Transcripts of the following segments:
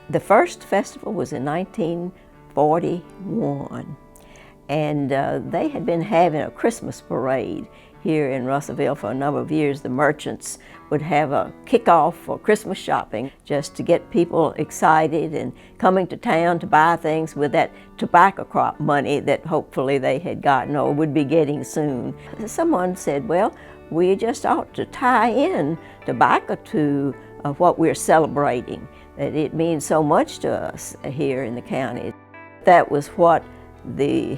The first festival was in 1941, and they had been having a Christmas parade here in Russellville for a number of years. The merchants would have a kickoff for Christmas shopping just to get people excited and coming to town to buy things with that tobacco crop money that hopefully they had gotten or would be getting soon. Someone said, well, we just ought to tie in tobacco to what we're celebrating, that it means so much to us here in the county. That was what the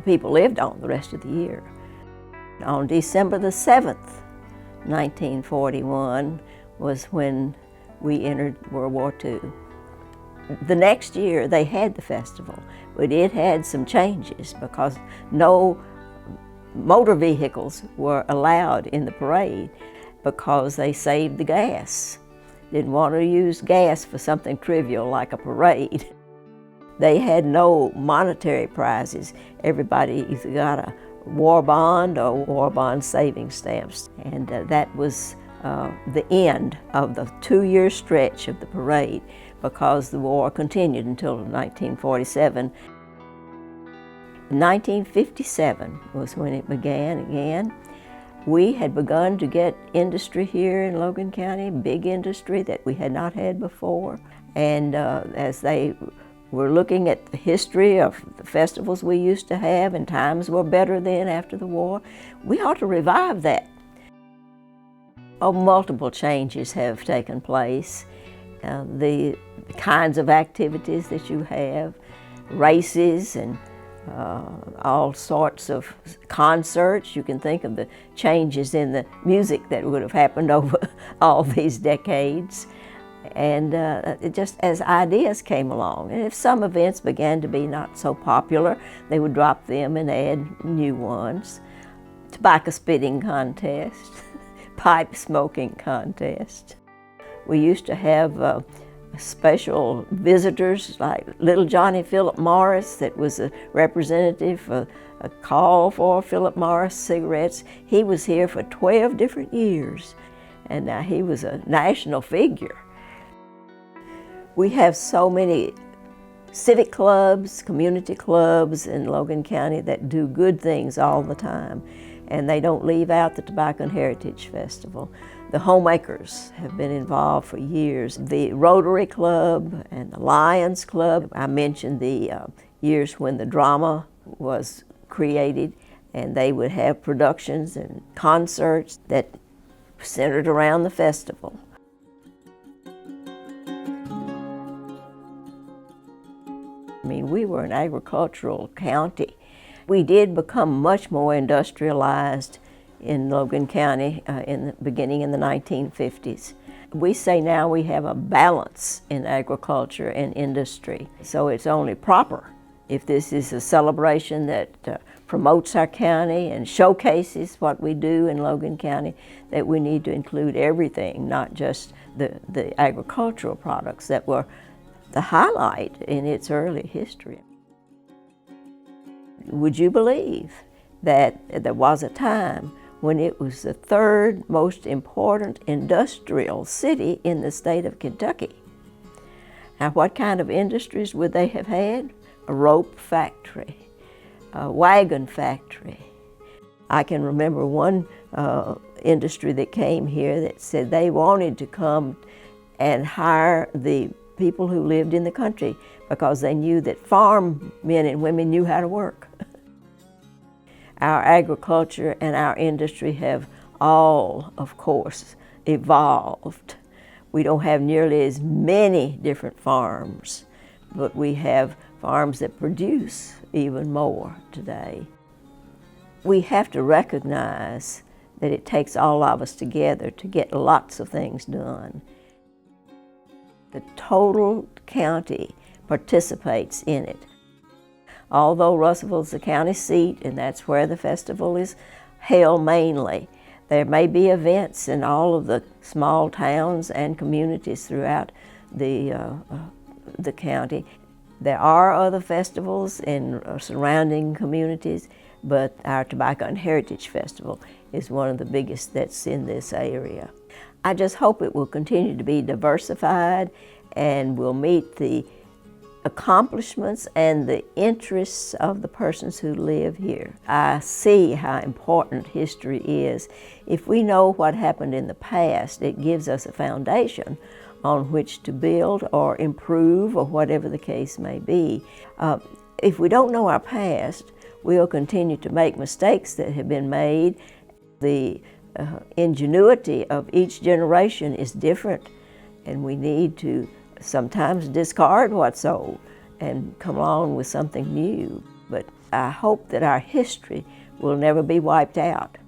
people lived on the rest of the year. On December the 7th, 1941 was when we entered World War II. The next year they had the festival, but it had some changes because no motor vehicles were allowed in the parade because they saved the gas. Didn't want to use gas for something trivial like a parade. They had no monetary prizes. Everybody either got a war bond or war bond savings stamps. And that was the end of the 2-year stretch of the parade because the war continued until 1947. 1957 was when it began again. We had begun to get industry here in Logan County, big industry that we had not had before. And as they were looking at the history of the festivals we used to have, and times were better then after the war, we ought to revive that. Oh, multiple changes have taken place. The kinds of activities that you have, races and all sorts of concerts. You can think of the changes in the music that would have happened over all these decades. And just as ideas came along, and if some events began to be not so popular, they would drop them and add new ones. Tobacco spitting contest, pipe smoking contest. We used to have special visitors like little Johnny Philip Morris that was a representative for a call for Philip Morris cigarettes. He was here for 12 different years, and now he was a national figure. We have so many civic clubs, community clubs in Logan County that do good things all the time, and they don't leave out the Tobacco and Heritage Festival. The homemakers have been involved for years. The Rotary Club and the Lions Club. I mentioned the years when the drama was created, and they would have productions and concerts that centered around the festival. I mean, we were an agricultural county. We did become much more industrialized in Logan County beginning in the 1950s. We say now we have a balance in agriculture and industry, so it's only proper if this is a celebration that promotes our county and showcases what we do in Logan County, that we need to include everything, not just the agricultural products that were the highlight in its early history. Would you believe that there was a time when it was the third most important industrial city in the state of Kentucky? Now, what kind of industries would they have had? A rope factory, a wagon factory. I can remember one industry that came here that said they wanted to come and hire the people who lived in the country because they knew that farm men and women knew how to work. Our agriculture and our industry have all, of course, evolved. We don't have nearly as many different farms, but we have farms that produce even more today. We have to recognize that it takes all of us together to get lots of things done. The total county participates in it. Although Russellville is the county seat and that's where the festival is held mainly, there may be events in all of the small towns and communities throughout the county. There are other festivals in surrounding communities, but our Tobacco and Heritage Festival is one of the biggest that's in this area. I just hope it will continue to be diversified and will meet the accomplishments and the interests of the persons who live here. I see how important history is. If we know what happened in the past, it gives us a foundation on which to build or improve, or whatever the case may be. If we don't know our past, we'll continue to make mistakes that have been made. The ingenuity of each generation is different, and we need to sometimes discard what's old and come along with something new. But I hope that our history will never be wiped out.